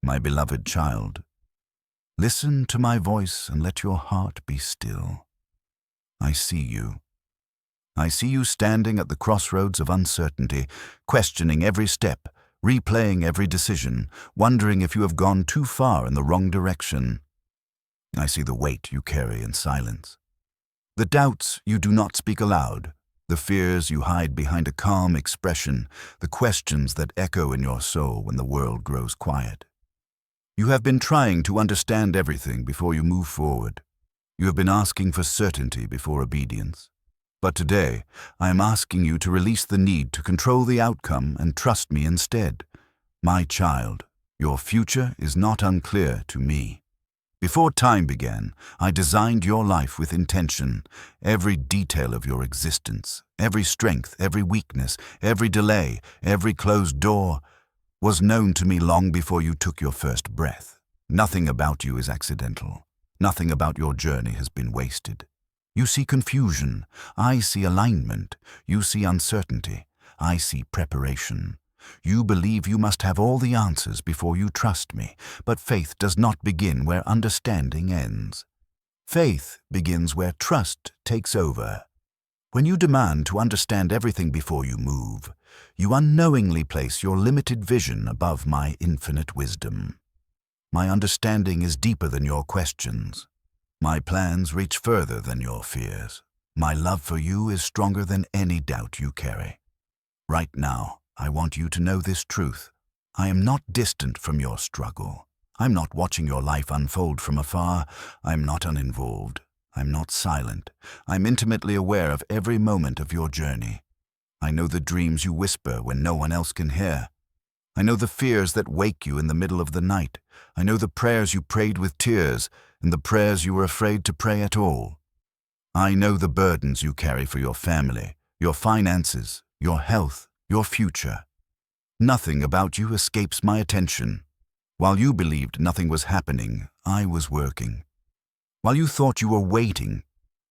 my beloved child. Listen to my voice and let your heart be still. I see you. I see you standing at the crossroads of uncertainty, questioning every step, replaying every decision, wondering if you have gone too far in the wrong direction. I see the weight you carry in silence, the doubts you do not speak aloud, the fears you hide behind a calm expression, the questions that echo in your soul when the world grows quiet. You have been trying to understand everything before you move forward. You have been asking for certainty before obedience. But today, I am asking you to release the need to control the outcome and trust me instead. My child, your future is not unclear to me. Before time began, I designed your life with intention. Every detail of your existence, every strength, every weakness, every delay, every closed door was known to me long before you took your first breath. Nothing about you is accidental. Nothing about your journey has been wasted. You see confusion. I see alignment. You see uncertainty. I see preparation. You believe you must have all the answers before you trust me, but faith does not begin where understanding ends. Faith begins where trust takes over. When you demand to understand everything before you move, you unknowingly place your limited vision above my infinite wisdom. My understanding is deeper than your questions. My plans reach further than your fears. My love for you is stronger than any doubt you carry. Right now, I want you to know this truth. I am not distant from your struggle. I'm not watching your life unfold from afar. I'm not uninvolved. I'm not silent. I'm intimately aware of every moment of your journey. I know the dreams you whisper when no one else can hear. I know the fears that wake you in the middle of the night. I know the prayers you prayed with tears and the prayers you were afraid to pray at all. I know the burdens you carry for your family, your finances, your health, your future. Nothing about you escapes my attention. While you believed nothing was happening, I was working. While you thought you were waiting,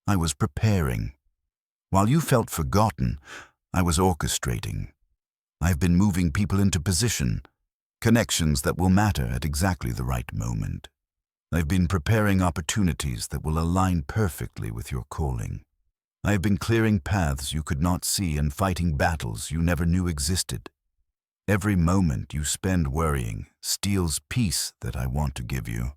I was preparing. While you felt forgotten, I was orchestrating. I've been moving people into position, connections that will matter at exactly the right moment. I've been preparing opportunities that will align perfectly with your calling. I have been clearing paths you could not see and fighting battles you never knew existed. Every moment you spend worrying steals peace that I want to give you.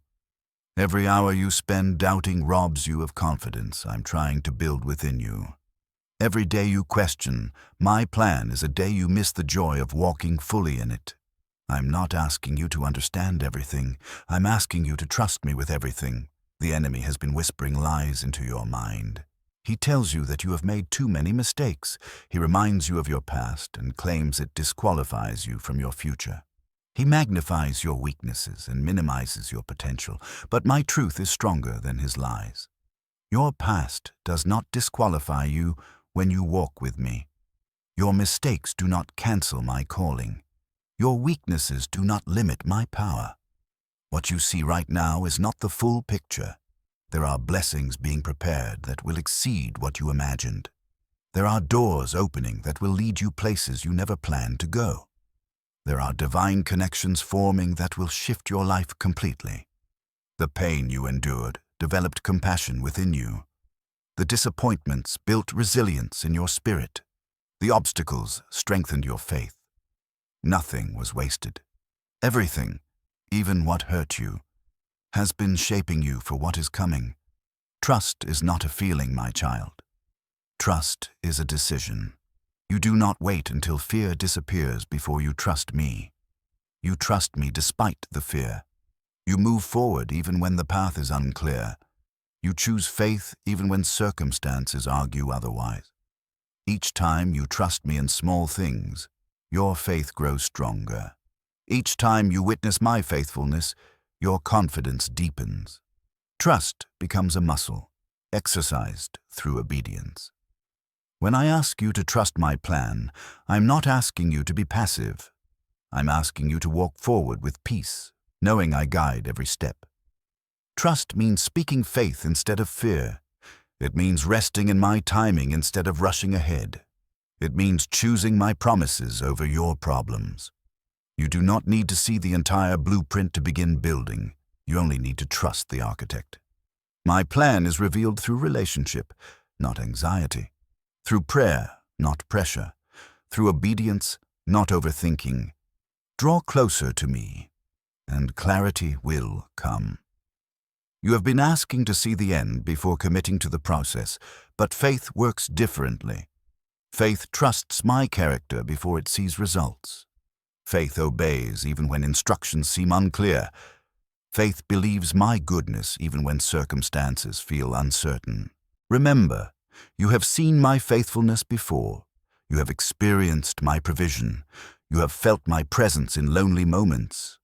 Every hour you spend doubting robs you of confidence I'm trying to build within you. Every day you question my plan is a day you miss the joy of walking fully in it. I'm not asking you to understand everything. I'm asking you to trust me with everything. The enemy has been whispering lies into your mind. He tells you that you have made too many mistakes. He reminds you of your past and claims it disqualifies you from your future. He magnifies your weaknesses and minimizes your potential, but my truth is stronger than his lies. Your past does not disqualify you when you walk with me. Your mistakes do not cancel my calling. Your weaknesses do not limit my power. What you see right now is not the full picture. There are blessings being prepared that will exceed what you imagined. There are doors opening that will lead you places you never planned to go. There are divine connections forming that will shift your life completely. The pain you endured developed compassion within you. The disappointments built resilience in your spirit. The obstacles strengthened your faith. Nothing was wasted. Everything, even what hurt you, has been shaping you for what is coming. Trust is not a feeling, my child. Trust is a decision. You do not wait until fear disappears before you trust me. You trust me despite the fear. You move forward even when the path is unclear. You choose faith even when circumstances argue otherwise. Each time you trust me in small things, your faith grows stronger. Each time you witness my faithfulness, your confidence deepens. Trust becomes a muscle, exercised through obedience. When I ask you to trust my plan, I'm not asking you to be passive. I'm asking you to walk forward with peace, knowing I guide every step. Trust means speaking faith instead of fear. It means resting in my timing instead of rushing ahead. It means choosing my promises over your problems. You do not need to see the entire blueprint to begin building. You only need to trust the architect. My plan is revealed through relationship, not anxiety. Through prayer, not pressure. Through obedience, not overthinking. Draw closer to me, and clarity will come. You have been asking to see the end before committing to the process, but faith works differently. Faith trusts my character before it sees results. Faith obeys even when instructions seem unclear. Faith believes my goodness even when circumstances feel uncertain. Remember, you have seen my faithfulness before. You have experienced my provision. You have felt my presence in lonely moments.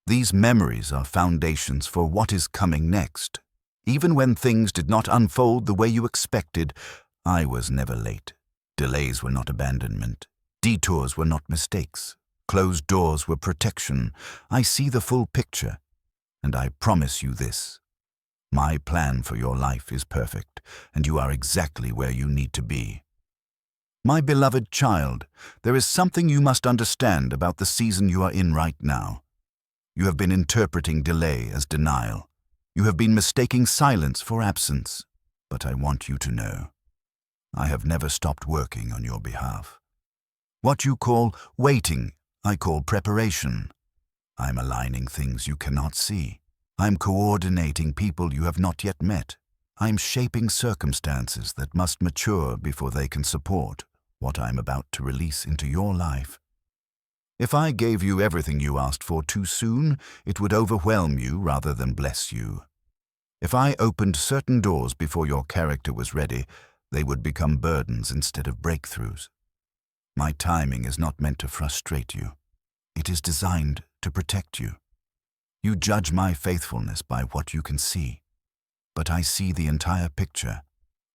These memories are foundations for what is coming next. Even when things did not unfold the way you expected, I was never late. Delays were not abandonment. Detours were not mistakes. Closed doors were protection. I see the full picture, and I promise you this. My plan for your life is perfect, and you are exactly where you need to be. My beloved child, there is something you must understand about the season you are in right now. You have been interpreting delay as denial. You have been mistaking silence for absence. But I want you to know, I have never stopped working on your behalf. What you call waiting, I call preparation. I'm aligning things you cannot see. I'm coordinating people you have not yet met. I'm shaping circumstances that must mature before they can support what I'm about to release into your life. If I gave you everything you asked for too soon, it would overwhelm you rather than bless you. If I opened certain doors before your character was ready, they would become burdens instead of breakthroughs. My timing is not meant to frustrate you. It is designed to protect you. You judge my faithfulness by what you can see. But I see the entire picture.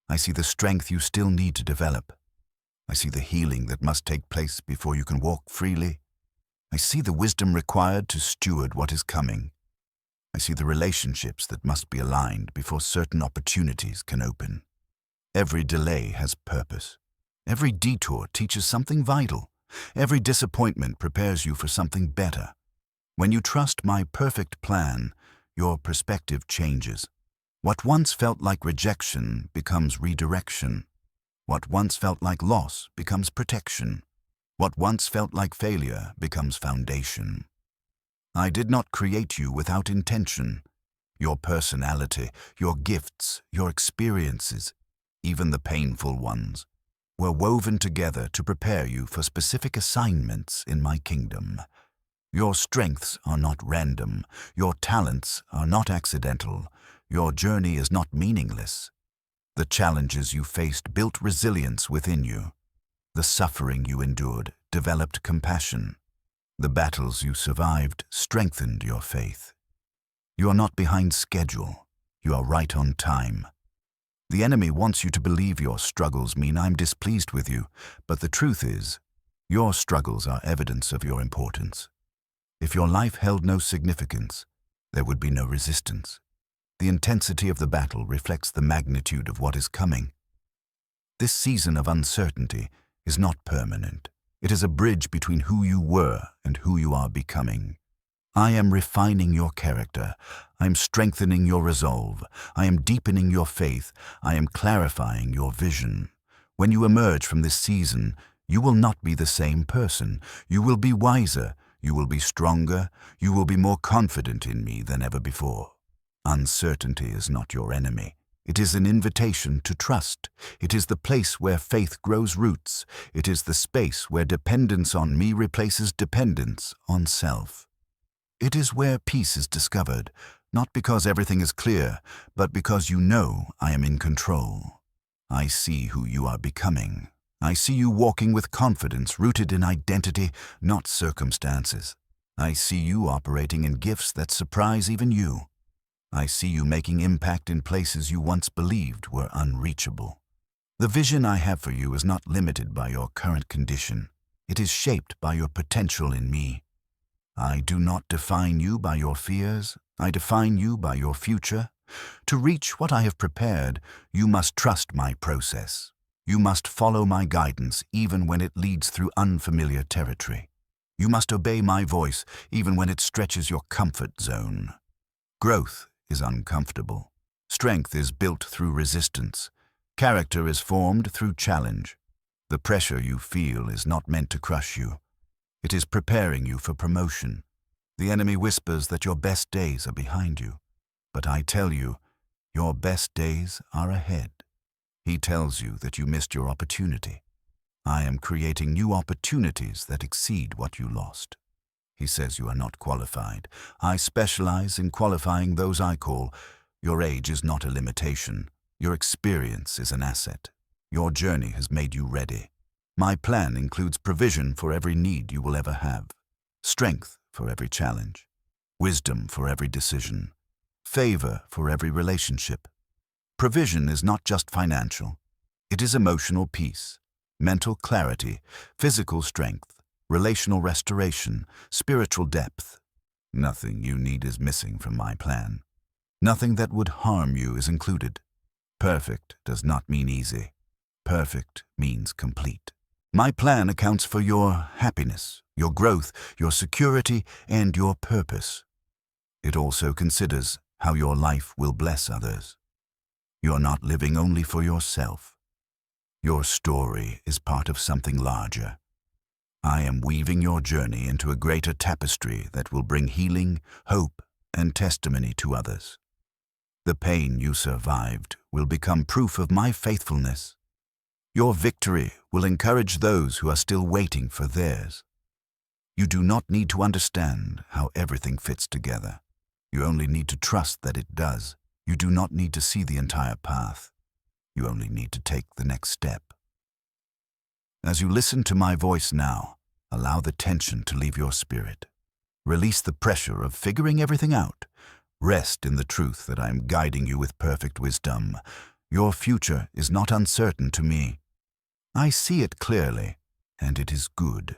I see the strength you still need to develop. I see the healing that must take place before you can walk freely. I see the wisdom required to steward what is coming. I see the relationships that must be aligned before certain opportunities can open. Every delay has purpose. Every detour teaches something vital. Every disappointment prepares you for something better. When you trust my perfect plan, your perspective changes. What once felt like rejection becomes redirection. What once felt like loss becomes protection. What once felt like failure becomes foundation. I did not create you without intention. Your personality, your gifts, your experiences, even the painful ones, were woven together to prepare you for specific assignments in my kingdom. Your strengths are not random. Your talents are not accidental. Your journey is not meaningless. The challenges you faced built resilience within you. The suffering you endured developed compassion. The battles you survived strengthened your faith. You are not behind schedule. You are right on time. The enemy wants you to believe your struggles mean I'm displeased with you, but the truth is, your struggles are evidence of your importance. If your life held no significance, there would be no resistance. The intensity of the battle reflects the magnitude of what is coming. This season of uncertainty is not permanent. It is a bridge between who you were and who you are becoming. I am refining your character. I am strengthening your resolve. I am deepening your faith. I am clarifying your vision. When you emerge from this season, you will not be the same person. You will be wiser. You will be stronger. You will be more confident in me than ever before. Uncertainty is not your enemy. It is an invitation to trust. It is the place where faith grows roots. It is the space where dependence on me replaces dependence on self. It is where peace is discovered, not because everything is clear, but because you know I am in control. I see who you are becoming. I see you walking with confidence rooted in identity, not circumstances. I see you operating in gifts that surprise even you. I see you making impact in places you once believed were unreachable. The vision I have for you is not limited by your current condition. It is shaped by your potential in me. I do not define you by your fears. I define you by your future. To reach what I have prepared, you must trust my process. You must follow my guidance even when it leads through unfamiliar territory. You must obey my voice even when it stretches your comfort zone. Growth is uncomfortable. Strength is built through resistance. Character is formed through challenge. The pressure you feel is not meant to crush you. It is preparing you for promotion. The enemy whispers that your best days are behind you. But I tell you, your best days are ahead. He tells you that you missed your opportunity. I am creating new opportunities that exceed what you lost. He says you are not qualified. I specialize in qualifying those I call. Your age is not a limitation. Your experience is an asset. Your journey has made you ready. My plan includes provision for every need you will ever have, strength for every challenge, wisdom for every decision, favor for every relationship. Provision is not just financial. It is emotional peace, mental clarity, physical strength, relational restoration, spiritual depth. Nothing you need is missing from my plan. Nothing that would harm you is included. Perfect does not mean easy. Perfect means complete. My plan accounts for your happiness, your growth, your security, and your purpose. It also considers how your life will bless others. You're not living only for yourself. Your story is part of something larger. I am weaving your journey into a greater tapestry that will bring healing, hope, and testimony to others. The pain you survived will become proof of my faithfulness. Your victory will encourage those who are still waiting for theirs. You do not need to understand how everything fits together. You only need to trust that it does. You do not need to see the entire path. You only need to take the next step. As you listen to my voice now, allow the tension to leave your spirit. Release the pressure of figuring everything out. Rest in the truth that I am guiding you with perfect wisdom. Your future is not uncertain to me. I see it clearly, and it is good.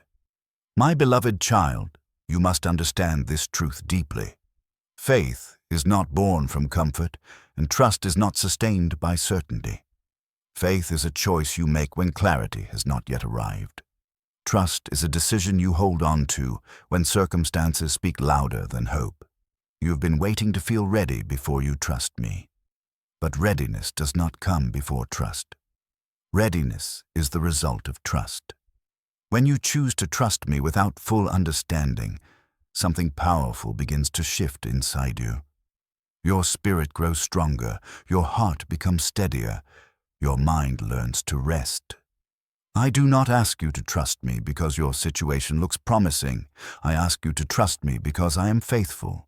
My beloved child, you must understand this truth deeply. Faith is not born from comfort, and trust is not sustained by certainty. Faith is a choice you make when clarity has not yet arrived. Trust is a decision you hold on to when circumstances speak louder than hope. You have been waiting to feel ready before you trust me. But readiness does not come before trust. Readiness is the result of trust. When you choose to trust me without full understanding, something powerful begins to shift inside you. Your spirit grows stronger, your heart becomes steadier, your mind learns to rest. I do not ask you to trust me because your situation looks promising. I ask you to trust me because I am faithful.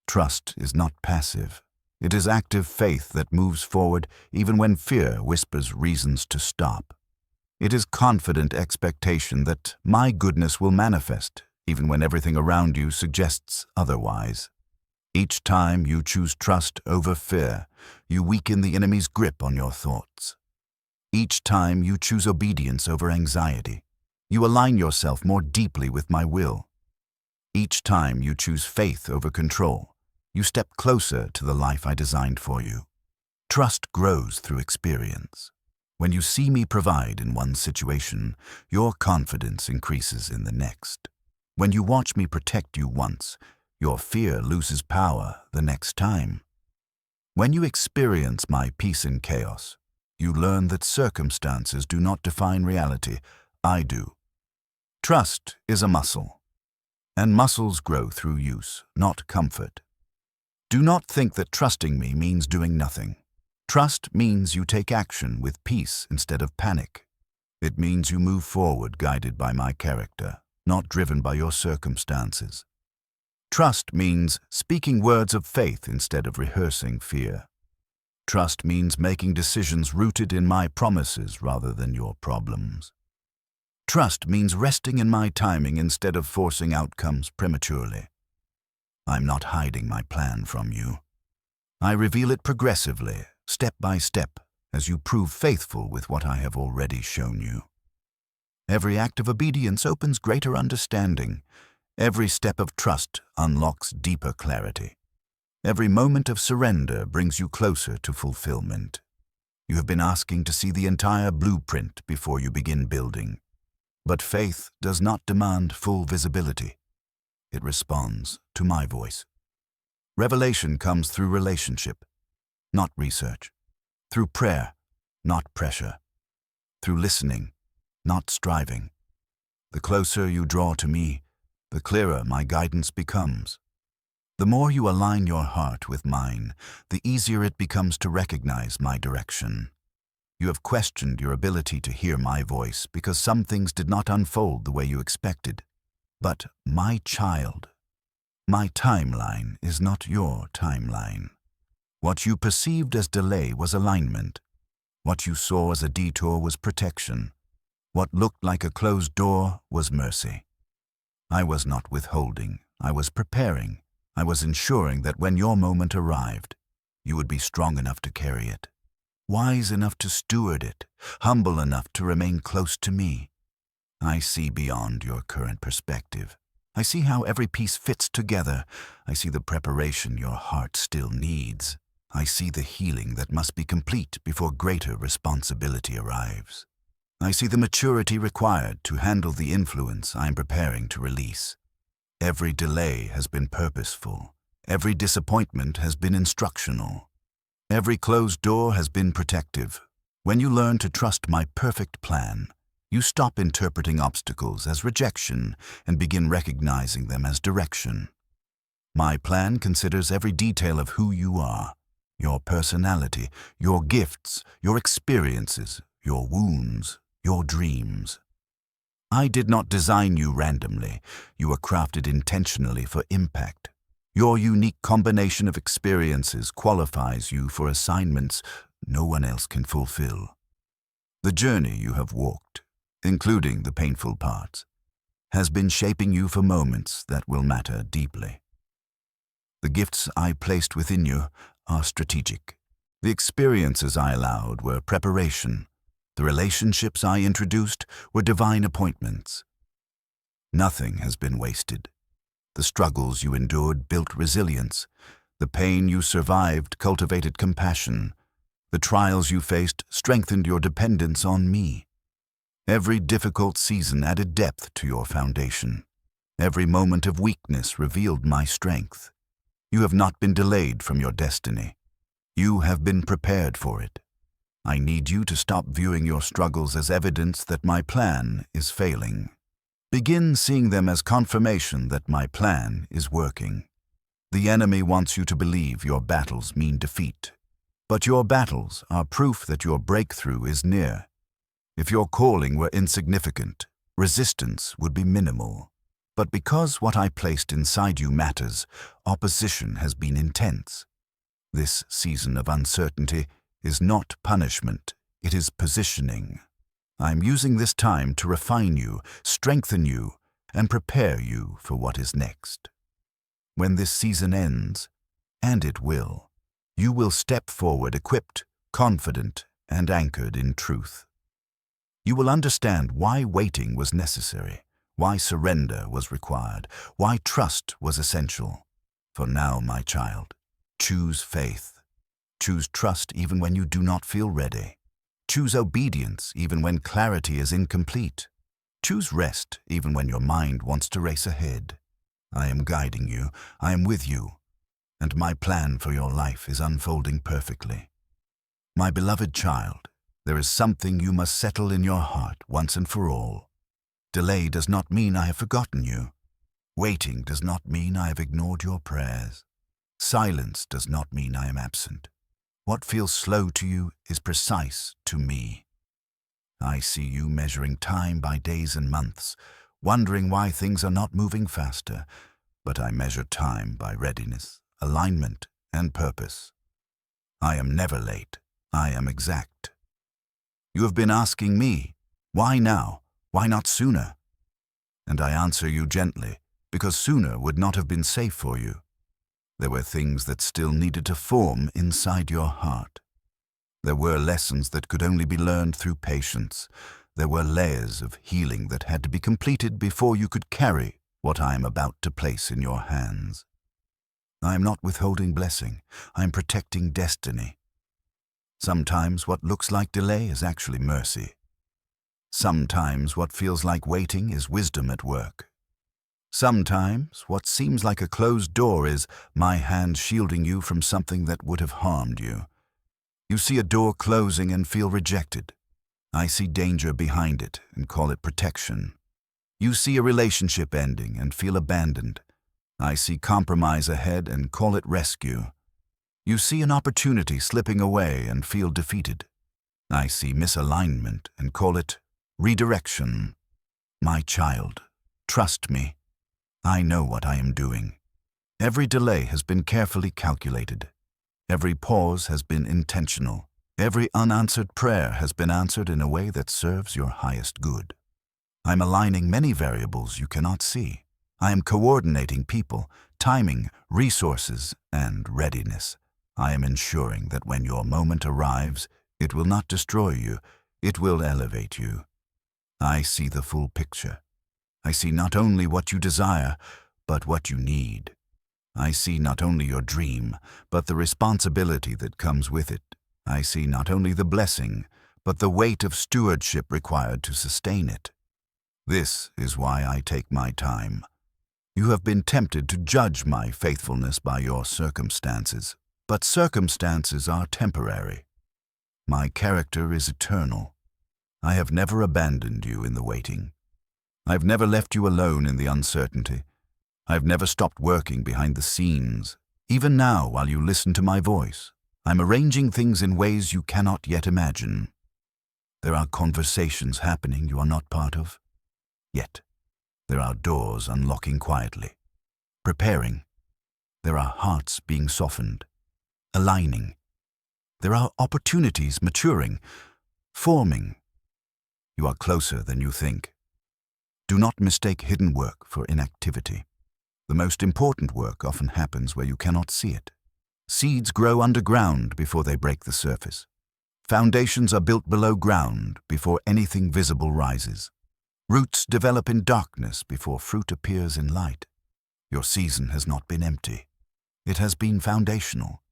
Trust is not passive. It is active faith that moves forward even when fear whispers reasons to stop. It is confident expectation that my goodness will manifest even when everything around you suggests otherwise. Each time you choose trust over fear, you weaken the enemy's grip on your thoughts. Each time you choose obedience over anxiety, you align yourself more deeply with my will. Each time you choose faith over control, you step closer to the life I designed for you. Trust grows through experience. When you see me provide in one situation, your confidence increases in the next. When you watch me protect you once, your fear loses power the next time. When you experience my peace in chaos, you learn that circumstances do not define reality. I do. Trust is a muscle, and muscles grow through use, not comfort. Do not think that trusting me means doing nothing. Trust means you take action with peace instead of panic. It means you move forward guided by my character, not driven by your circumstances. Trust means speaking words of faith instead of rehearsing fear. Trust means making decisions rooted in my promises rather than your problems. Trust means resting in my timing instead of forcing outcomes prematurely. I'm not hiding my plan from you. I reveal it progressively, step by step, as you prove faithful with what I have already shown you. Every act of obedience opens greater understanding. Every step of trust unlocks deeper clarity. Every moment of surrender brings you closer to fulfillment. You have been asking to see the entire blueprint before you begin building. But faith does not demand full visibility. It responds to my voice. Revelation comes through relationship, not research. Through prayer, not pressure. Through listening, not striving. The closer you draw to me, the clearer my guidance becomes. The more you align your heart with mine, the easier it becomes to recognize my direction. You have questioned your ability to hear my voice because some things did not unfold the way you expected. But, my child, my timeline is not your timeline. What you perceived as delay was alignment. What you saw as a detour was protection. What looked like a closed door was mercy. I was not withholding. I was preparing. I was ensuring that when your moment arrived, you would be strong enough to carry it, wise enough to steward it, humble enough to remain close to me. I see beyond your current perspective. I see how every piece fits together. I see the preparation your heart still needs. I see the healing that must be complete before greater responsibility arrives. I see the maturity required to handle the influence I am preparing to release. Every delay has been purposeful. Every disappointment has been instructional. Every closed door has been protective. When you learn to trust my perfect plan, you stop interpreting obstacles as rejection and begin recognizing them as direction. My plan considers every detail of who you are, your personality, your gifts, your experiences, your wounds, your dreams. I did not design you randomly. You were crafted intentionally for impact. Your unique combination of experiences qualifies you for assignments no one else can fulfill. The journey you have walked, including the painful parts, has been shaping you for moments that will matter deeply. The gifts I placed within you are strategic. The experiences I allowed were preparation. The relationships I introduced were divine appointments. Nothing has been wasted. The struggles you endured built resilience. The pain you survived cultivated compassion. The trials you faced strengthened your dependence on me. Every difficult season added depth to your foundation. Every moment of weakness revealed my strength. You have not been delayed from your destiny. You have been prepared for it. I need you to stop viewing your struggles as evidence that my plan is failing. Begin seeing them as confirmation that my plan is working. The enemy wants you to believe your battles mean defeat. But your battles are proof that your breakthrough is near. If your calling were insignificant, resistance would be minimal. But because what I placed inside you matters, opposition has been intense. This season of uncertainty is not punishment, it is positioning. I'm using this time to refine you, strengthen you, and prepare you for what is next. When this season ends, and it will, you will step forward equipped, confident, and anchored in truth. You will understand why waiting was necessary, why surrender was required, why trust was essential. For now, my child, choose faith. Choose trust even when you do not feel ready. Choose obedience even when clarity is incomplete. Choose rest even when your mind wants to race ahead. I am guiding you, I am with you, and my plan for your life is unfolding perfectly. My beloved child, there is something you must settle in your heart once and for all. Delay does not mean I have forgotten you. Waiting does not mean I have ignored your prayers. Silence does not mean I am absent. What feels slow to you is precise to me. I see you measuring time by days and months, wondering why things are not moving faster, but I measure time by readiness, alignment, and purpose. I am never late. I am exact. You have been asking me, why now? Why not sooner? And I answer you gently, because sooner would not have been safe for you. There were things that still needed to form inside your heart. There were lessons that could only be learned through patience. There were layers of healing that had to be completed before you could carry what I am about to place in your hands. I am not withholding blessing. I am protecting destiny. Sometimes what looks like delay is actually mercy. Sometimes what feels like waiting is wisdom at work. Sometimes what seems like a closed door is my hand shielding you from something that would have harmed you. You see a door closing and feel rejected. I see danger behind it and call it protection. You see a relationship ending and feel abandoned. I see compromise ahead and call it rescue. You see an opportunity slipping away and feel defeated. I see misalignment and call it redirection. My child, trust me. I know what I am doing. Every delay has been carefully calculated. Every pause has been intentional. Every unanswered prayer has been answered in a way that serves your highest good. I'm aligning many variables you cannot see. I am coordinating people, timing, resources, and readiness. I am ensuring that when your moment arrives, it will not destroy you, it will elevate you. I see the full picture. I see not only what you desire, but what you need. I see not only your dream, but the responsibility that comes with it. I see not only the blessing, but the weight of stewardship required to sustain it. This is why I take my time. You have been tempted to judge my faithfulness by your circumstances, but circumstances are temporary. My character is eternal. I have never abandoned you in the waiting. I've never left you alone in the uncertainty. I've never stopped working behind the scenes. Even now, while you listen to my voice, I'm arranging things in ways you cannot yet imagine. There are conversations happening you are not part of. Yet, there are doors unlocking quietly, preparing. There are hearts being softened, aligning. There are opportunities maturing, forming. You are closer than you think. Do not mistake hidden work for inactivity. The most important work often happens where you cannot see it. Seeds grow underground before they break the surface. Foundations are built below ground before anything visible rises. Roots develop in darkness before fruit appears in light. Your season has not been empty. It has been foundational.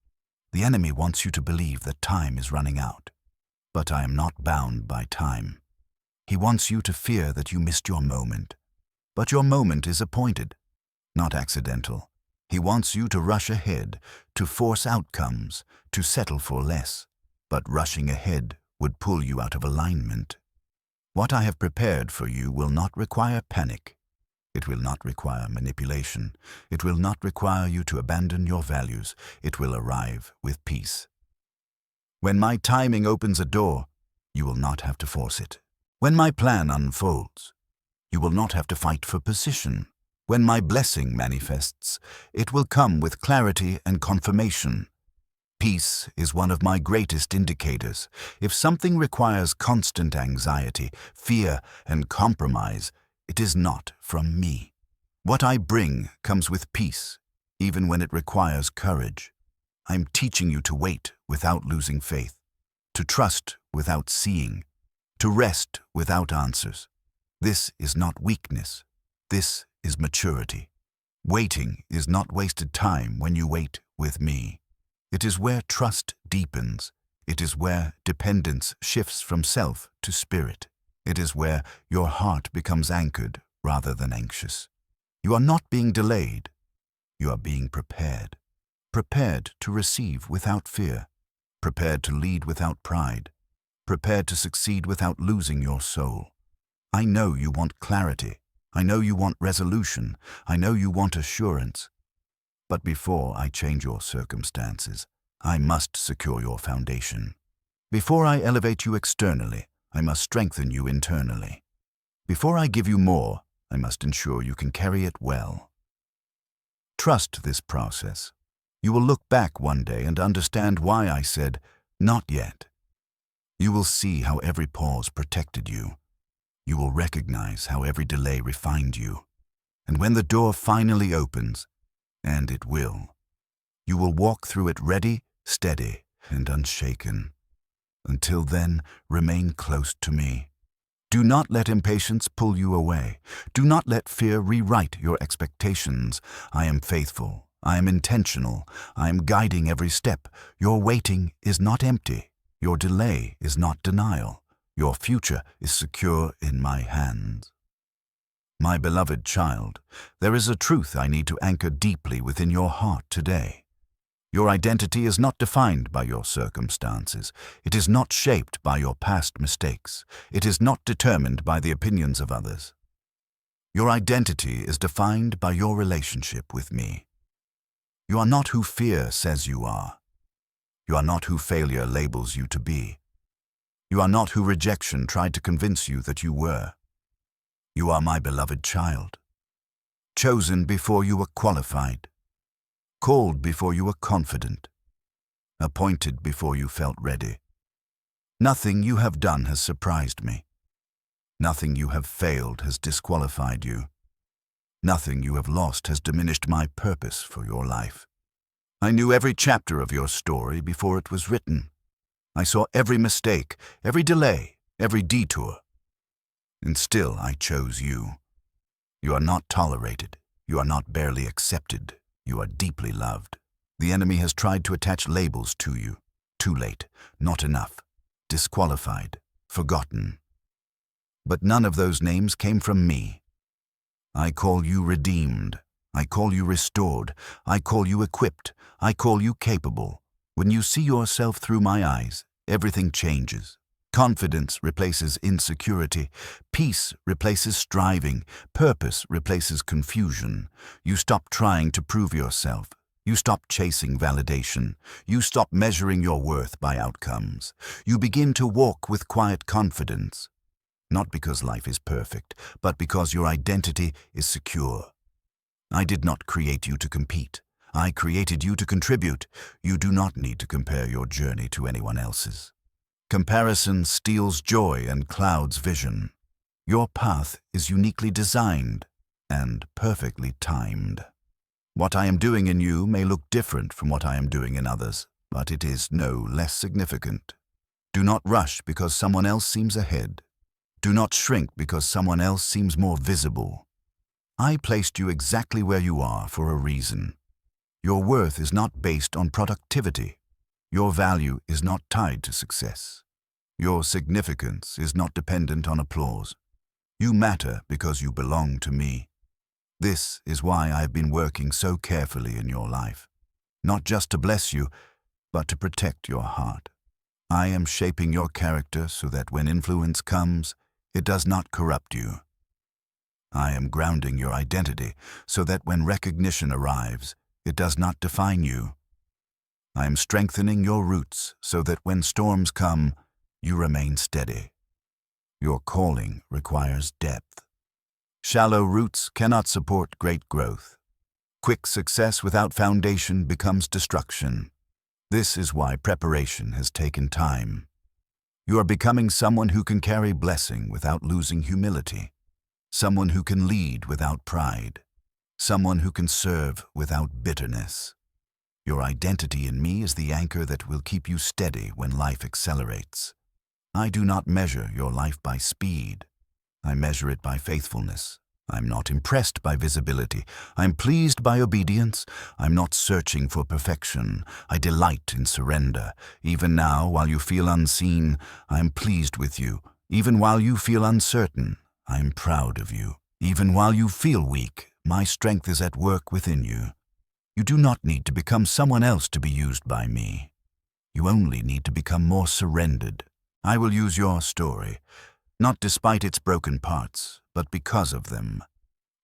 The enemy wants you to believe that time is running out. But I am not bound by time. He wants you to fear that you missed your moment. But your moment is appointed, not accidental. He wants you to rush ahead, to force outcomes, to settle for less. But rushing ahead would pull you out of alignment. What I have prepared for you will not require panic. It will not require manipulation. It will not require you to abandon your values. It will arrive with peace. When my timing opens a door, you will not have to force it. When my plan unfolds, you will not have to fight for position. When my blessing manifests, it will come with clarity and confirmation. Peace is one of my greatest indicators. If something requires constant anxiety, fear, and compromise, it is not from me. What I bring comes with peace, even when it requires courage. I'm teaching you to wait without losing faith, to trust without seeing, to rest without answers. This is not weakness. This is maturity. Waiting is not wasted time when you wait with me. It is where trust deepens. It is where dependence shifts from self to spirit. It is where your heart becomes anchored rather than anxious. You are not being delayed. You are being prepared. Prepared to receive without fear. Prepared to lead without pride. Prepared to succeed without losing your soul. I know you want clarity. I know you want resolution. I know you want assurance. But before I change your circumstances, I must secure your foundation. Before I elevate you externally, I must strengthen you internally. Before I give you more, I must ensure you can carry it well. Trust this process. You will look back one day and understand why I said, "Not yet." You will see how every pause protected you. You will recognize how every delay refined you. And when the door finally opens, and it will, you will walk through it ready, steady, and unshaken. Until then, remain close to me. Do not let impatience pull you away. Do not let fear rewrite your expectations. I am faithful. I am intentional. I am guiding every step. Your waiting is not empty. Your delay is not denial. Your future is secure in my hands. My beloved child, there is a truth I need to anchor deeply within your heart today. Your identity is not defined by your circumstances. It is not shaped by your past mistakes. It is not determined by the opinions of others. Your identity is defined by your relationship with me. You are not who fear says you are. You are not who failure labels you to be. You are not who rejection tried to convince you that you were. You are my beloved child, chosen before you were qualified, called before you were confident, appointed before you felt ready. Nothing you have done has surprised me. Nothing you have failed has disqualified you. Nothing you have lost has diminished my purpose for your life. I knew every chapter of your story before it was written. I saw every mistake, every delay, every detour. And still I chose you. You are not tolerated. You are not barely accepted. You are deeply loved. The enemy has tried to attach labels to you. Too late, not enough, disqualified, forgotten. But none of those names came from me. I call you redeemed. I call you restored. I call you equipped. I call you capable. When you see yourself through my eyes, everything changes. Confidence replaces insecurity. Peace replaces striving. Purpose replaces confusion. You stop trying to prove yourself. You stop chasing validation. You stop measuring your worth by outcomes. You begin to walk with quiet confidence. Not because life is perfect, but because your identity is secure. I did not create you to compete. I created you to contribute. You do not need to compare your journey to anyone else's. Comparison steals joy and clouds vision. Your path is uniquely designed and perfectly timed. What I am doing in you may look different from what I am doing in others, but it is no less significant. Do not rush because someone else seems ahead. Do not shrink because someone else seems more visible. I placed you exactly where you are for a reason. Your worth is not based on productivity. Your value is not tied to success. Your significance is not dependent on applause. You matter because you belong to me. This is why I have been working so carefully in your life, not just to bless you, but to protect your heart. I am shaping your character so that when influence comes, it does not corrupt you. I am grounding your identity so that when recognition arrives, it does not define you. I am strengthening your roots so that when storms come, you remain steady. Your calling requires depth. Shallow roots cannot support great growth. Quick success without foundation becomes destruction. This is why preparation has taken time. You are becoming someone who can carry blessing without losing humility. Someone who can lead without pride. Someone who can serve without bitterness. Your identity in me is the anchor that will keep you steady when life accelerates. I do not measure your life by speed. I measure it by faithfulness. I'm not impressed by visibility. I'm pleased by obedience. I'm not searching for perfection. I delight in surrender. Even now, while you feel unseen, I'm pleased with you. Even while you feel uncertain, I'm proud of you. Even while you feel weak, my strength is at work within you. You do not need to become someone else to be used by me. You only need to become more surrendered. I will use your story, not despite its broken parts, but because of them.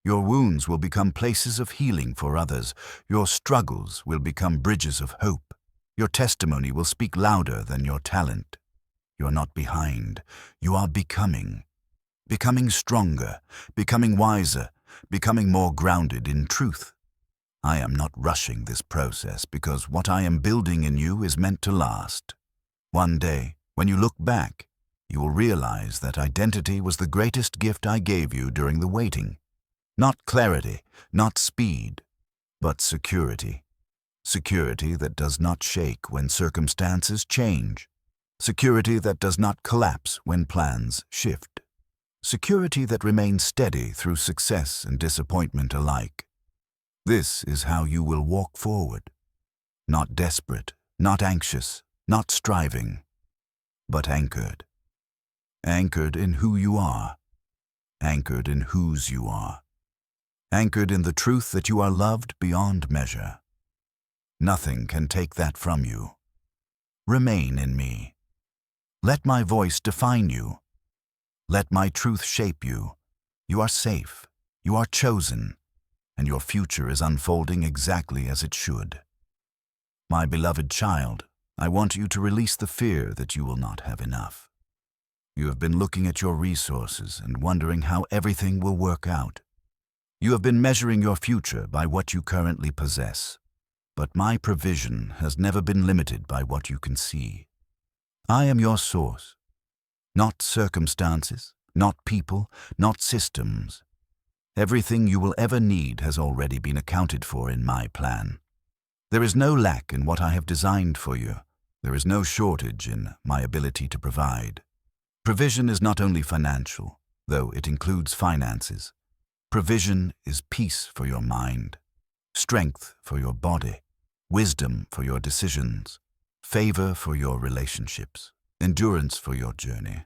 Your wounds will become places of healing for others. Your struggles will become bridges of hope. Your testimony will speak louder than your talent. You are not behind. You are becoming. Becoming stronger, becoming wiser, becoming more grounded in truth. I am not rushing this process because what I am building in you is meant to last. One day, when you look back, you will realize that identity was the greatest gift I gave you during the waiting. Not clarity, not speed, but security. Security that does not shake when circumstances change. Security that does not collapse when plans shift. Security that remains steady through success and disappointment alike. This is how you will walk forward. Not desperate, not anxious, not striving, but anchored. anchored in who you are, anchored in whose you are, anchored in the truth that you are loved beyond measure. Nothing can take that from you. Remain in me. Let my voice define you. Let my truth shape you. You are safe, you are chosen, and your future is unfolding exactly as it should. My beloved child, I want you to release the fear that you will not have enough. You have been looking at your resources and wondering how everything will work out. You have been measuring your future by what you currently possess. But my provision has never been limited by what you can see. I am your source. Not circumstances, not people, not systems. Everything you will ever need has already been accounted for in my plan. There is no lack in what I have designed for you. There is no shortage in my ability to provide. Provision is not only financial, though it includes finances. Provision is peace for your mind, strength for your body, wisdom for your decisions, favor for your relationships, endurance for your journey.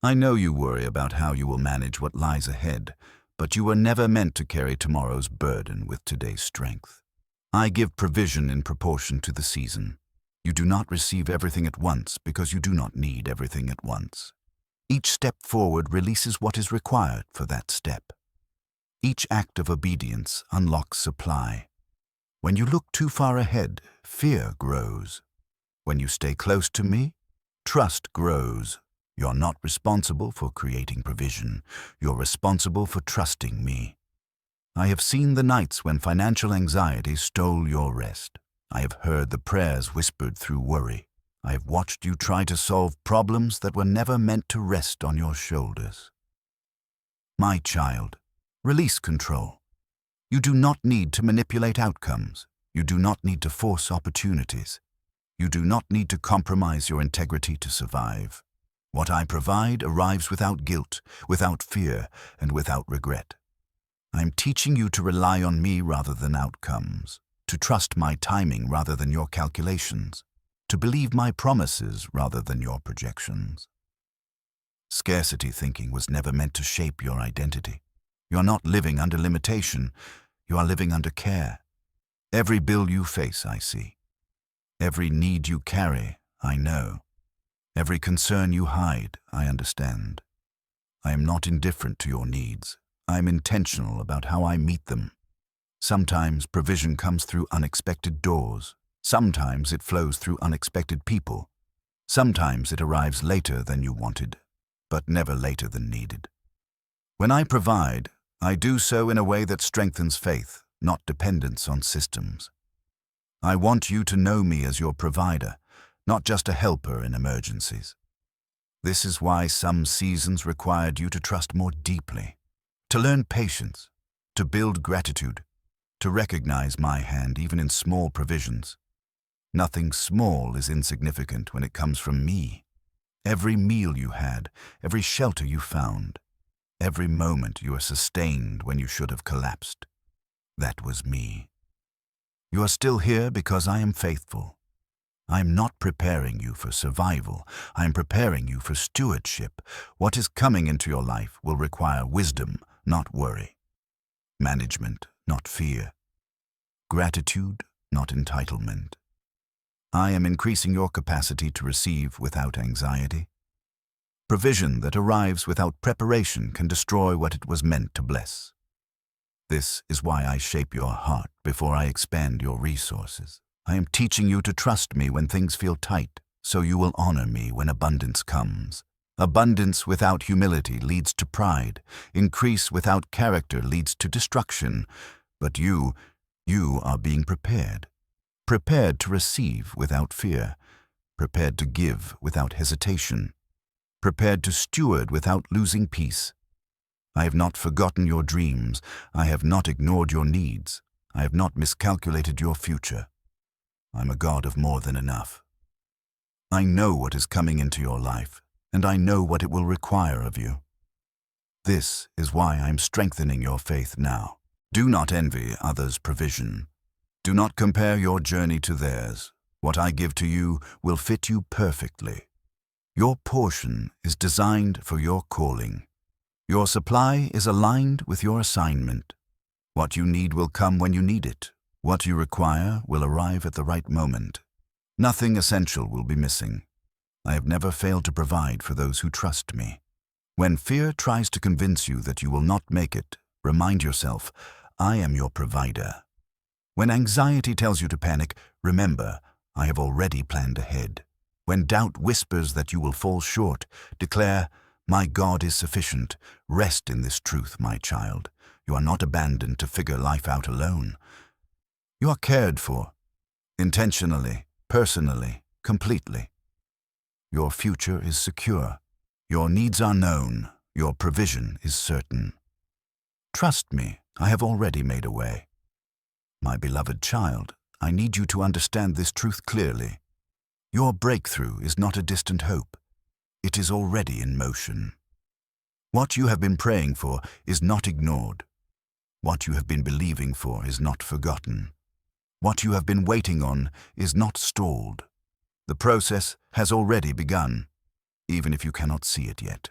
I know you worry about how you will manage what lies ahead, but you were never meant to carry tomorrow's burden with today's strength. I give provision in proportion to the season. You do not receive everything at once because you do not need everything at once. Each step forward releases what is required for that step. Each act of obedience unlocks supply. When you look too far ahead, fear grows. When you stay close to me, trust grows. You're not responsible for creating provision. You're responsible for trusting me. I have seen the nights when financial anxiety stole your rest. I have heard the prayers whispered through worry. I have watched you try to solve problems that were never meant to rest on your shoulders. My child, release control. You do not need to manipulate outcomes. You do not need to force opportunities. You do not need to compromise your integrity to survive. What I provide arrives without guilt, without fear, and without regret. I am teaching you to rely on me rather than outcomes, to trust my timing rather than your calculations, to believe my promises rather than your projections. Scarcity thinking was never meant to shape your identity. You are not living under limitation. You are living under care. Every bill you face, I see. Every need you carry, I know. Every concern you hide, I understand. I am not indifferent to your needs. I am intentional about how I meet them. Sometimes provision comes through unexpected doors. Sometimes it flows through unexpected people. Sometimes it arrives later than you wanted, but never later than needed. When I provide, I do so in a way that strengthens faith, not dependence on systems. I want you to know me as your provider, not just a helper in emergencies. This is why some seasons required you to trust more deeply, to learn patience, to build gratitude, to recognize my hand even in small provisions. Nothing small is insignificant when it comes from me. Every meal you had, every shelter you found, every moment you are sustained when you should have collapsed. That was me. You are still here because I am faithful. I am not preparing you for survival. I am preparing you for stewardship. What is coming into your life will require wisdom, not worry. Management, not fear. Gratitude, not entitlement. I am increasing your capacity to receive without anxiety. Provision that arrives without preparation can destroy what it was meant to bless. This is why I shape your heart before I expand your resources. I am teaching you to trust me when things feel tight, so you will honor me when abundance comes. Abundance without humility leads to pride. Increase without character leads to destruction. But you are being prepared. Prepared to receive without fear. Prepared to give without hesitation. Prepared to steward without losing peace. I have not forgotten your dreams. I have not ignored your needs. I have not miscalculated your future. I'm a God of more than enough. I know what is coming into your life, and I know what it will require of you. This is why I'm strengthening your faith now. Do not envy others' provision. Do not compare your journey to theirs. What I give to you will fit you perfectly. Your portion is designed for your calling. Your supply is aligned with your assignment. What you need will come when you need it. What you require will arrive at the right moment. Nothing essential will be missing. I have never failed to provide for those who trust me. When fear tries to convince you that you will not make it, remind yourself, I am your provider. When anxiety tells you to panic, remember, I have already planned ahead. When doubt whispers that you will fall short, declare, my God is sufficient. Rest in this truth, my child. You are not abandoned to figure life out alone. You are cared for, intentionally, personally, completely. Your future is secure. Your needs are known. Your provision is certain. Trust me, I have already made a way. My beloved child, I need you to understand this truth clearly. Your breakthrough is not a distant hope. It is already in motion. What you have been praying for is not ignored. What you have been believing for is not forgotten. What you have been waiting on is not stalled. The process has already begun, even if you cannot see it yet.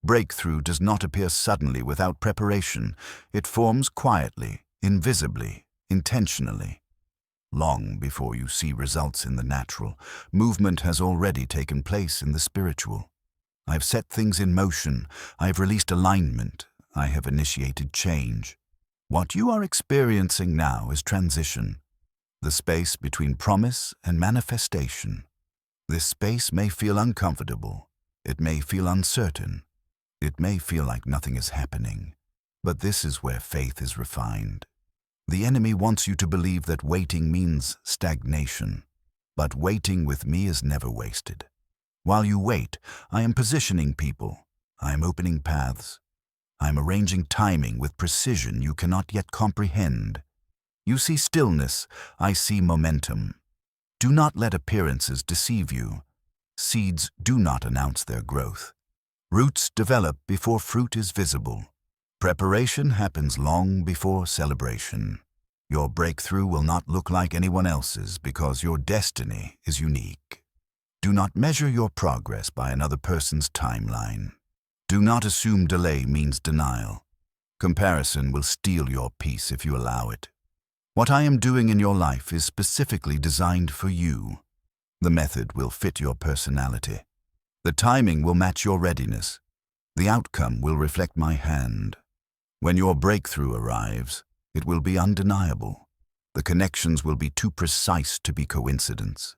Breakthrough does not appear suddenly without preparation. It forms quietly, invisibly, intentionally. Long before you see results in the natural, movement has already taken place in the spiritual. I have set things in motion. I have released alignment. I have initiated change. What you are experiencing now is transition, the space between promise and manifestation. This space may feel uncomfortable. It may feel uncertain. It may feel like nothing is happening. But this is where faith is refined. The enemy wants you to believe that waiting means stagnation. But waiting with me is never wasted. While you wait, I am positioning people. I am opening paths. I am arranging timing with precision you cannot yet comprehend. You see stillness, I see momentum. Do not let appearances deceive you. Seeds do not announce their growth. Roots develop before fruit is visible. Preparation happens long before celebration. Your breakthrough will not look like anyone else's because your destiny is unique. Do not measure your progress by another person's timeline. Do not assume delay means denial. Comparison will steal your peace if you allow it. What I am doing in your life is specifically designed for you. The method will fit your personality. The timing will match your readiness. The outcome will reflect my hand. When your breakthrough arrives, it will be undeniable. The connections will be too precise to be coincidence.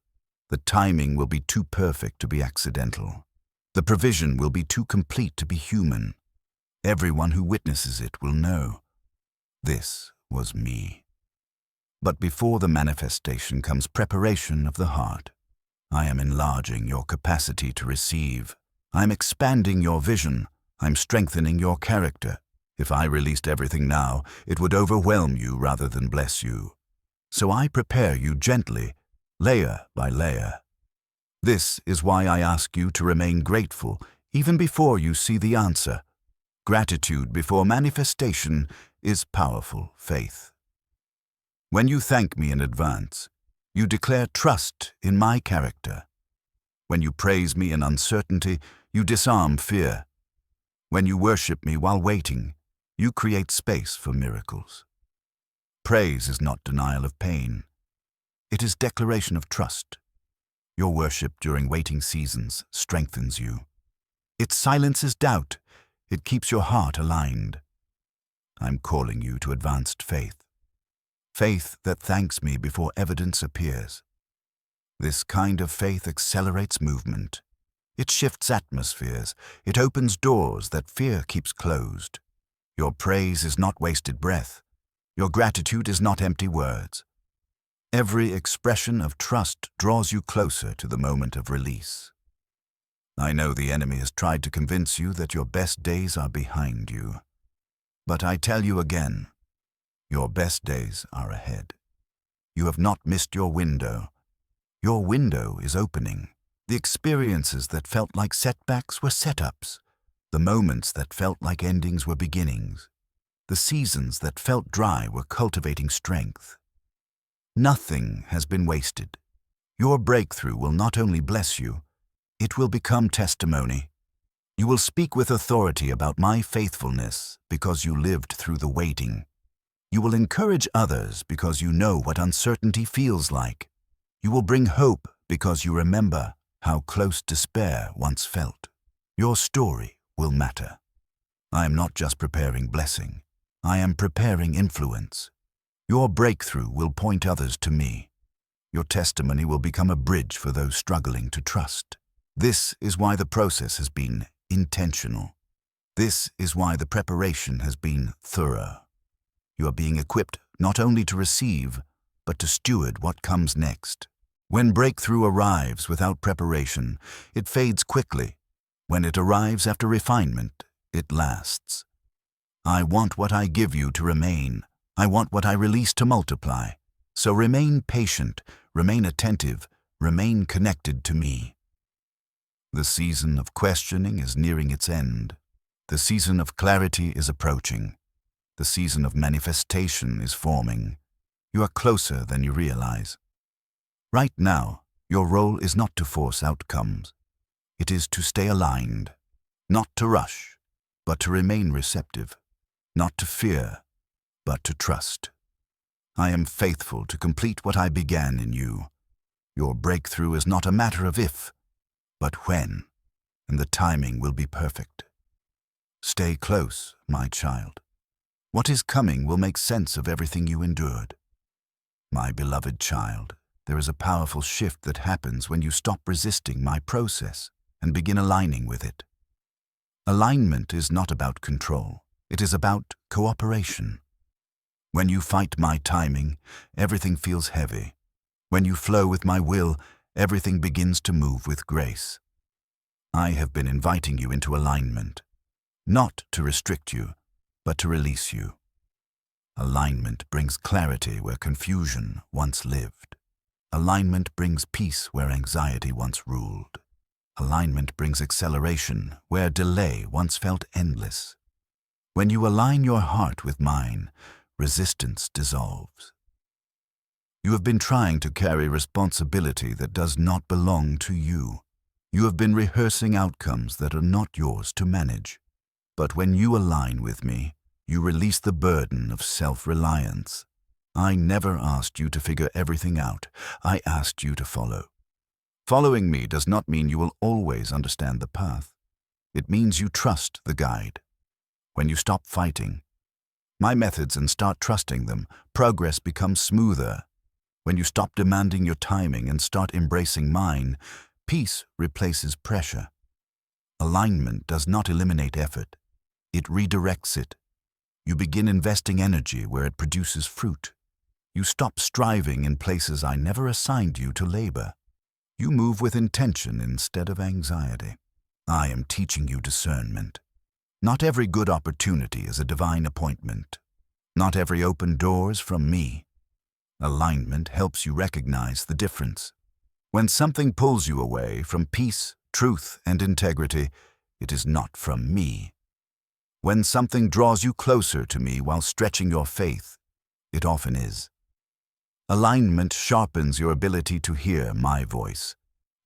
The timing will be too perfect to be accidental. The provision will be too complete to be human. Everyone who witnesses it will know, this was me. But before the manifestation comes preparation of the heart. I am enlarging your capacity to receive. I am expanding your vision. I am strengthening your character. If I released everything now, it would overwhelm you rather than bless you. So I prepare you gently, layer by layer. This is why I ask you to remain grateful even before you see the answer. Gratitude before manifestation is powerful faith. When you thank me in advance, you declare trust in my character. When you praise me in uncertainty, you disarm fear. When you worship me while waiting, you create space for miracles. Praise is not denial of pain. It is declaration of trust. Your worship during waiting seasons strengthens you. It silences doubt. It keeps your heart aligned. I'm calling you to advanced faith. Faith that thanks me before evidence appears. This kind of faith accelerates movement. It shifts atmospheres. It opens doors that fear keeps closed. Your praise is not wasted breath. Your gratitude is not empty words. Every expression of trust draws you closer to the moment of release. I know the enemy has tried to convince you that your best days are behind you. But I tell you again, your best days are ahead. You have not missed your window. Your window is opening. The experiences that felt like setbacks were setups. The moments that felt like endings were beginnings. The seasons that felt dry were cultivating strength. Nothing has been wasted. Your breakthrough will not only bless you, It will become testimony. You will speak with authority about my faithfulness because you lived through the waiting. You will encourage others because you know what uncertainty feels like. You will bring hope because you remember how close despair once felt. Your story will matter. I am not just preparing blessing. I am preparing influence. Your breakthrough will point others to me. Your testimony will become a bridge for those struggling to trust. This is why the process has been intentional. This is why the preparation has been thorough. You are being equipped not only to receive, but to steward what comes next. When breakthrough arrives without preparation, it fades quickly. When it arrives after refinement, it lasts. I want what I give you to remain. I want what I release to multiply. So remain patient, remain attentive, remain connected to me. The season of questioning is nearing its end. The season of clarity is approaching. The season of manifestation is forming. You are closer than you realize. Right now, your role is not to force outcomes. It is to stay aligned, not to rush, but to remain receptive, not to fear, but to trust. I am faithful to complete what I began in you. Your breakthrough is not a matter of if, but when, and the timing will be perfect. Stay close, my child. What is coming will make sense of everything you endured. My beloved child, there is a powerful shift that happens when you stop resisting my process and begin aligning with it. Alignment is not about control. It is about cooperation. When you fight my timing, everything feels heavy. When you flow with my will, everything begins to move with grace. I have been inviting you into alignment, not to restrict you, but to release you. Alignment brings clarity where confusion once lived. Alignment brings peace where anxiety once ruled. Alignment brings acceleration where delay once felt endless. When you align your heart with mine, resistance dissolves. You have been trying to carry responsibility that does not belong to you. You have been rehearsing outcomes that are not yours to manage. But when you align with me, you release the burden of self-reliance. I never asked you to figure everything out. I asked you to follow. Following me does not mean you will always understand the path. It means you trust the guide. When you stop fighting my methods and start trusting them, progress becomes smoother. When you stop demanding your timing and start embracing mine, peace replaces pressure. Alignment does not eliminate effort. It redirects it. You begin investing energy where it produces fruit. You stop striving in places I never assigned you to labor. You move with intention instead of anxiety. I am teaching you discernment. Not every good opportunity is a divine appointment. Not every open door is from me. Alignment helps you recognize the difference. When something pulls you away from peace, truth, and integrity, it is not from me. When something draws you closer to me while stretching your faith, it often is. Alignment sharpens your ability to hear my voice.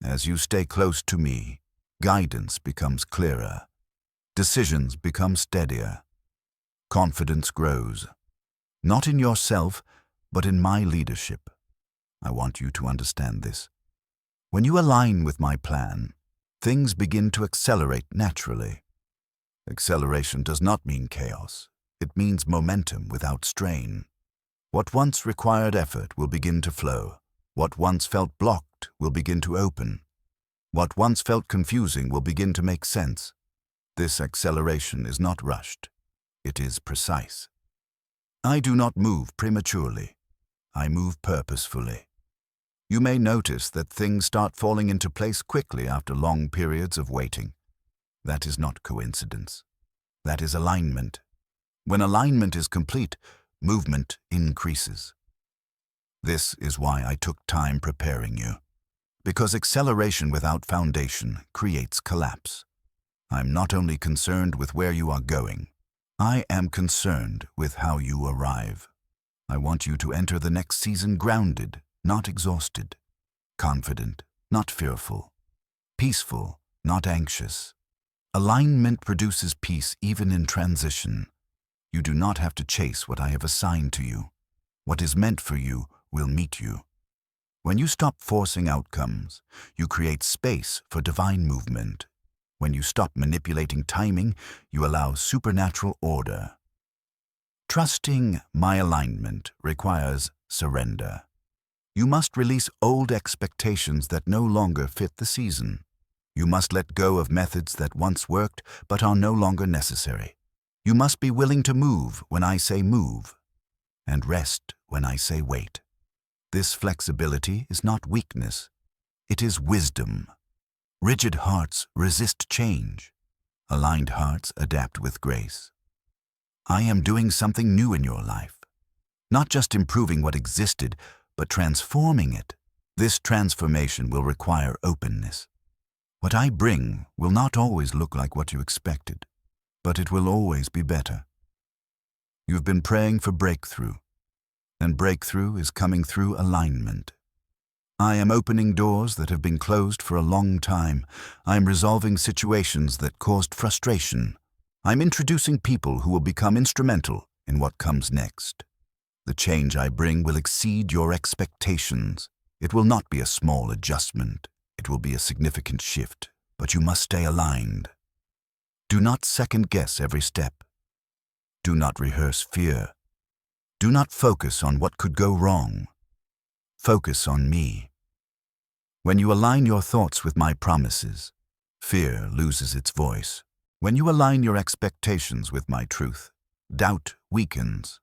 As you stay close to me, guidance becomes clearer. Decisions become steadier. Confidence grows. Not in yourself, but in my leadership. I want you to understand this. When you align with my plan, things begin to accelerate naturally. Acceleration does not mean chaos. It means momentum without strain. What once required effort will begin to flow. What once felt blocked will begin to open. What once felt confusing will begin to make sense. This acceleration is not rushed. It is precise. I do not move prematurely. I move purposefully. You may notice that things start falling into place quickly after long periods of waiting. That is not coincidence. That is alignment. When alignment is complete, movement increases. This is why I took time preparing you. Because acceleration without foundation creates collapse. I'm not only concerned with where you are going, I am concerned with how you arrive. I want you to enter the next season grounded, not exhausted, confident, not fearful, peaceful, not anxious. Alignment produces peace even in transition. You do not have to chase what I have assigned to you. What is meant for you will meet you. When you stop forcing outcomes, you create space for divine movement. When you stop manipulating timing, you allow supernatural order. Trusting my alignment requires surrender. You must release old expectations that no longer fit the season. You must let go of methods that once worked but are no longer necessary. You must be willing to move when I say move, and rest when I say wait. This flexibility is not weakness, it is wisdom. Rigid hearts resist change. Aligned hearts adapt with grace. I am doing something new in your life. Not just improving what existed, but transforming it. This transformation will require openness. What I bring will not always look like what you expected, but it will always be better. You've been praying for breakthrough, and breakthrough is coming through alignment. I am opening doors that have been closed for a long time. I am resolving situations that caused frustration. I'm introducing people who will become instrumental in what comes next. The change I bring will exceed your expectations. It will not be a small adjustment. It will be a significant shift, but you must stay aligned. Do not second-guess every step. Do not rehearse fear. Do not focus on what could go wrong. Focus on me. When you align your thoughts with my promises, fear loses its voice. When you align your expectations with my truth, doubt weakens.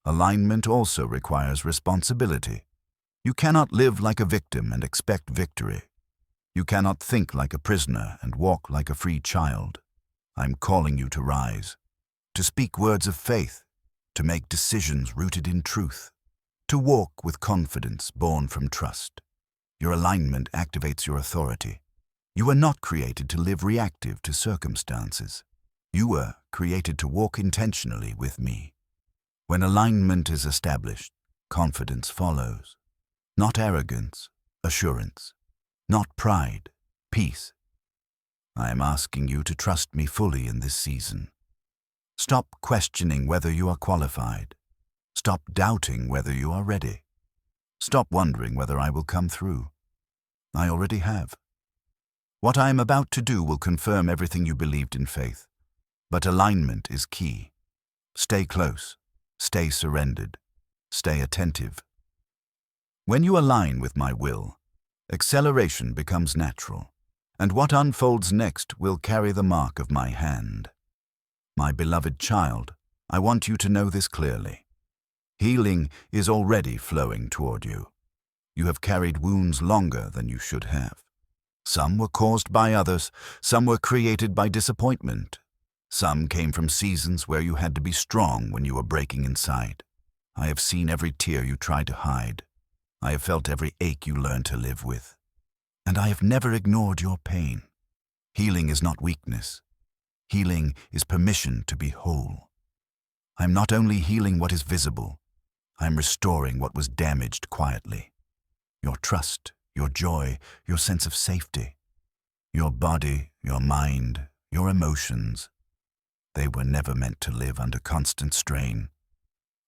Alignment also requires responsibility. You cannot live like a victim and expect victory. You cannot think like a prisoner and walk like a free child. I'm calling you to rise, to speak words of faith, to make decisions rooted in truth, to walk with confidence born from trust. Your alignment activates your authority. You were not created to live reactive to circumstances. You were created to walk intentionally with me. When alignment is established, confidence follows. Not arrogance, assurance. Not pride, peace. I am asking you to trust me fully in this season. Stop questioning whether you are qualified. Stop doubting whether you are ready. Stop wondering whether I will come through. I already have. What I am about to do will confirm everything you believed in faith. But alignment is key. Stay close. Stay surrendered. Stay attentive. When you align with my will, acceleration becomes natural, and what unfolds next will carry the mark of my hand. My beloved child, I want you to know this clearly. Healing is already flowing toward you. You have carried wounds longer than you should have. Some were caused by others, some were created by disappointment. Some came from seasons where you had to be strong when you were breaking inside. I have seen every tear you tried to hide. I have felt every ache you learned to live with. And I have never ignored your pain. Healing is not weakness. Healing is permission to be whole. I am not only healing what is visible, I am restoring what was damaged quietly. Your trust, your joy, your sense of safety. Your body, your mind, your emotions. They were never meant to live under constant strain.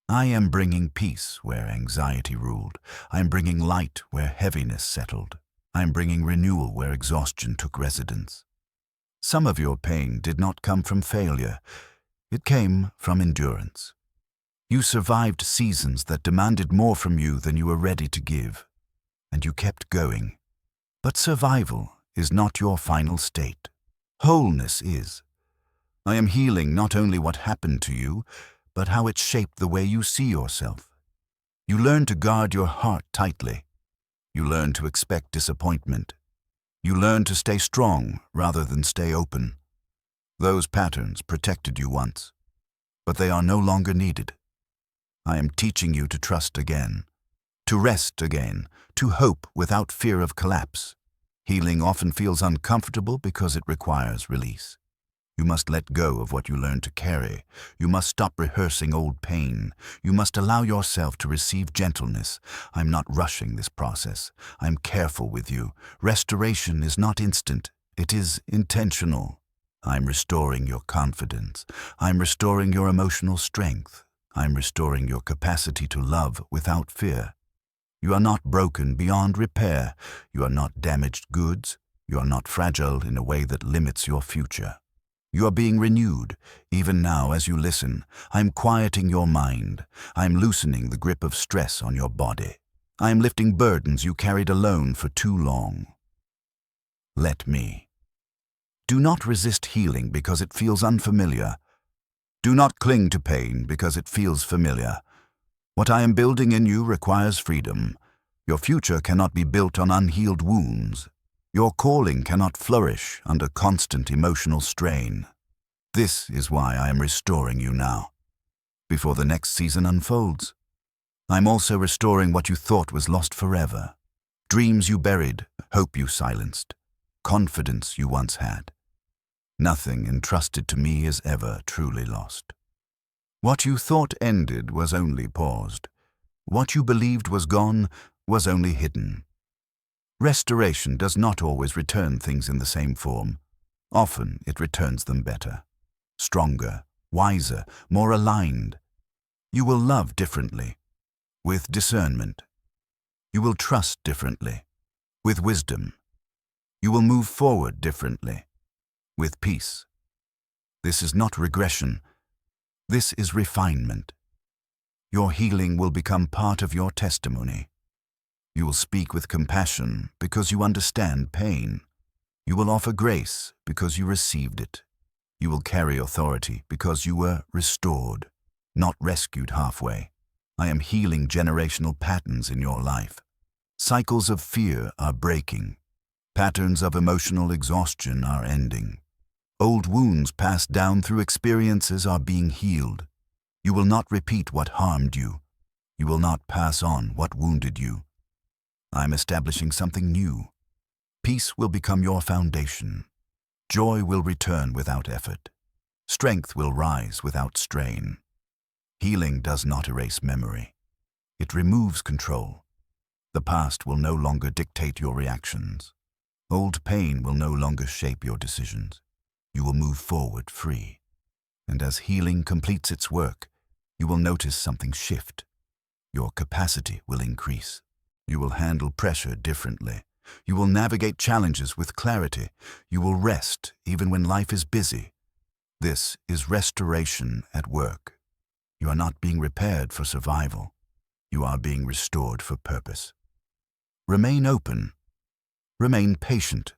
I am bringing peace where anxiety ruled. I am bringing light where heaviness settled. I am bringing renewal where exhaustion took residence. Some of your pain did not come from failure. It came from endurance. You survived seasons that demanded more from you than you were ready to give, and you kept going. But survival is not your final state. Wholeness is. I am healing not only what happened to you, but how it shaped the way you see yourself. You learn to guard your heart tightly. You learn to expect disappointment. You learn to stay strong rather than stay open. Those patterns protected you once, but they are no longer needed. I am teaching you to trust again, to rest again, to hope without fear of collapse. Healing often feels uncomfortable because it requires release. You must let go of what you learned to carry. You must stop rehearsing old pain. You must allow yourself to receive gentleness. I'm not rushing this process. I'm careful with you. Restoration is not instant. It is intentional. I'm restoring your confidence. I'm restoring your emotional strength. I'm restoring your capacity to love without fear. You are not broken beyond repair. You are not damaged goods. You are not fragile in a way that limits your future. You are being renewed, even now as you listen. I'm quieting your mind. I'm loosening the grip of stress on your body. I am lifting burdens you carried alone for too long. Let me. Do not resist healing because it feels unfamiliar. Do not cling to pain because it feels familiar. What I am building in you requires freedom. Your future cannot be built on unhealed wounds. Your calling cannot flourish under constant emotional strain. This is why I am restoring you now, before the next season unfolds. I'm also restoring what you thought was lost forever. Dreams you buried, hope you silenced, confidence you once had. Nothing entrusted to me is ever truly lost. What you thought ended was only paused. What you believed was gone was only hidden. Restoration does not always return things in the same form. Often it returns them better, stronger, wiser, more aligned. You will love differently, with discernment. You will trust differently, with wisdom. You will move forward differently, with peace. This is not regression. This is refinement. Your healing will become part of your testimony. You will speak with compassion because you understand pain. You will offer grace because you received it. You will carry authority because you were restored, not rescued halfway. I am healing generational patterns in your life. Cycles of fear are breaking. Patterns of emotional exhaustion are ending. Old wounds passed down through experiences are being healed. You will not repeat what harmed you. You will not pass on what wounded you. I'm establishing something new. Peace will become your foundation. Joy will return without effort. Strength will rise without strain. Healing does not erase memory. It removes control. The past will no longer dictate your reactions. Old pain will no longer shape your decisions. You will move forward free. And as healing completes its work, you will notice something shift. Your capacity will increase. You will handle pressure differently. You will navigate challenges with clarity. You will rest even when life is busy. This is restoration at work. You are not being repaired for survival. You are being restored for purpose. Remain open. Remain patient.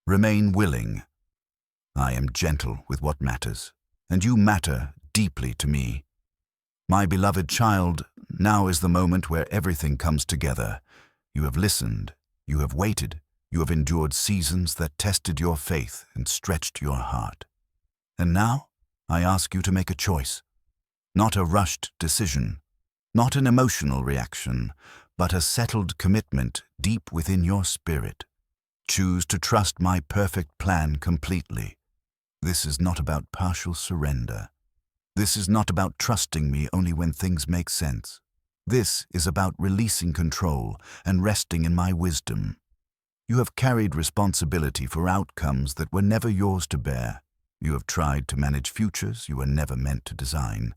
Remain willing. I am gentle with what matters, and you matter deeply to me. My beloved child, now is the moment where everything comes together. You have listened, you have waited, you have endured seasons that tested your faith and stretched your heart. And now, I ask you to make a choice. Not a rushed decision, not an emotional reaction, but a settled commitment deep within your spirit. Choose to trust my perfect plan completely. This is not about partial surrender. This is not about trusting me only when things make sense. This is about releasing control and resting in my wisdom. You have carried responsibility for outcomes that were never yours to bear. You have tried to manage futures you were never meant to design.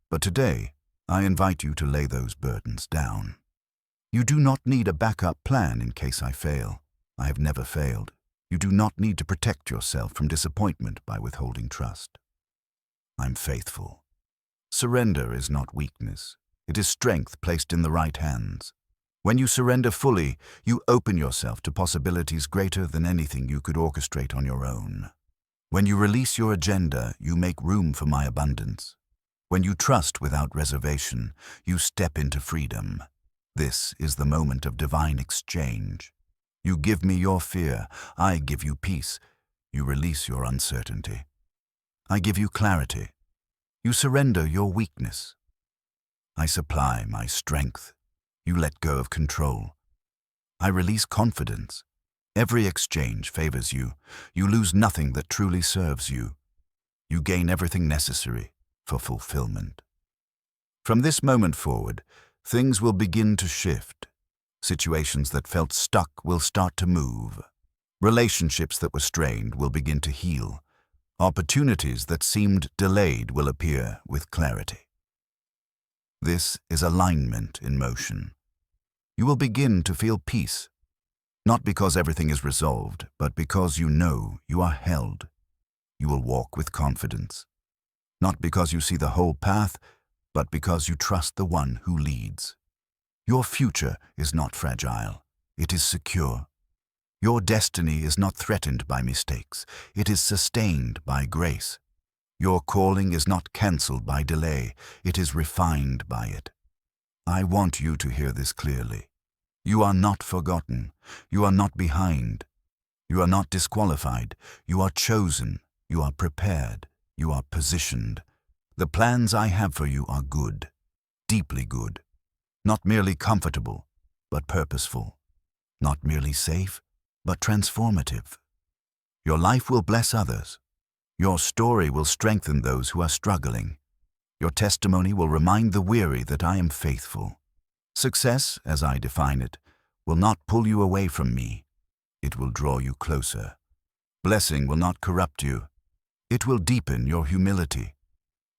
But today, I invite you to lay those burdens down. You do not need a backup plan in case I fail. I have never failed. You do not need to protect yourself from disappointment by withholding trust. I'm faithful. Surrender is not weakness. It is strength placed in the right hands. When you surrender fully, you open yourself to possibilities greater than anything you could orchestrate on your own. When you release your agenda, you make room for my abundance. When you trust without reservation, you step into freedom. This is the moment of divine exchange. You give me your fear, I give you peace. You release your uncertainty. I give you clarity. You surrender your weakness. I supply my strength. You let go of control. I release confidence. Every exchange favors you. You lose nothing that truly serves you. You gain everything necessary for fulfillment. From this moment forward, things will begin to shift. Situations that felt stuck will start to move. Relationships that were strained will begin to heal. Opportunities that seemed delayed will appear with clarity. This is alignment in motion. You will begin to feel peace, not because everything is resolved, but because you know you are held. You will walk with confidence, not because you see the whole path, but because you trust the one who leads. Your future is not fragile, it is secure. Your destiny is not threatened by mistakes, it is sustained by grace. Your calling is not cancelled by delay, it is refined by it. I want you to hear this clearly. You are not forgotten, you are not behind, you are not disqualified, you are chosen, you are prepared, you are positioned. The plans I have for you are good, deeply good, not merely comfortable, but purposeful, not merely safe, but transformative. Your life will bless others. Your story will strengthen those who are struggling. Your testimony will remind the weary that I am faithful. Success, as I define it, will not pull you away from me. It will draw you closer. Blessing will not corrupt you. It will deepen your humility.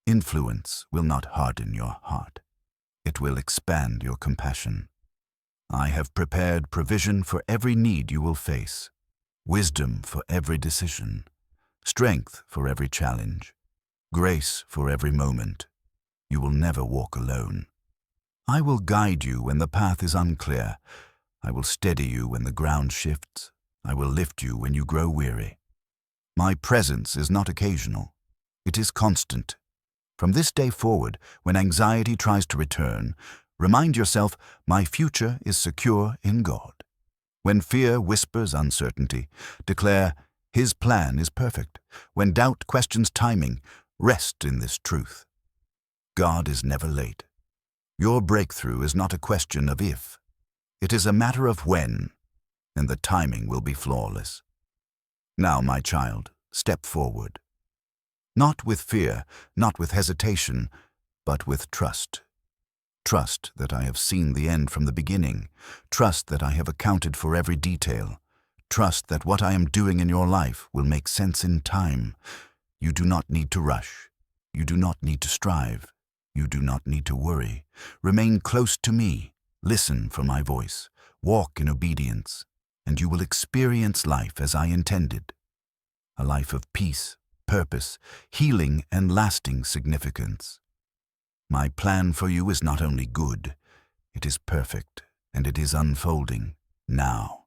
Influence will not harden your heart. It will expand your compassion. I have prepared provision for every need you will face, wisdom for every decision, strength for every challenge, grace for every moment. You will never walk alone. I will guide you when the path is unclear. I will steady you when the ground shifts. I will lift you when you grow weary. My presence is not occasional. It is constant. From this day forward, when anxiety tries to return, remind yourself, my future is secure in God. When fear whispers uncertainty, declare, His plan is perfect. When doubt questions timing, rest in this truth. God is never late. Your breakthrough is not a question of if. It is a matter of when, and the timing will be flawless. Now, my child, step forward. Not with fear, not with hesitation, but with trust. Trust that I have seen the end from the beginning. Trust that I have accounted for every detail. Trust that what I am doing in your life will make sense in time. You do not need to rush. You do not need to strive. You do not need to worry. Remain close to me. Listen for my voice. Walk in obedience, and you will experience life as I intended. A life of peace, purpose, healing, and lasting significance. My plan for you is not only good, it is perfect, and it is unfolding now.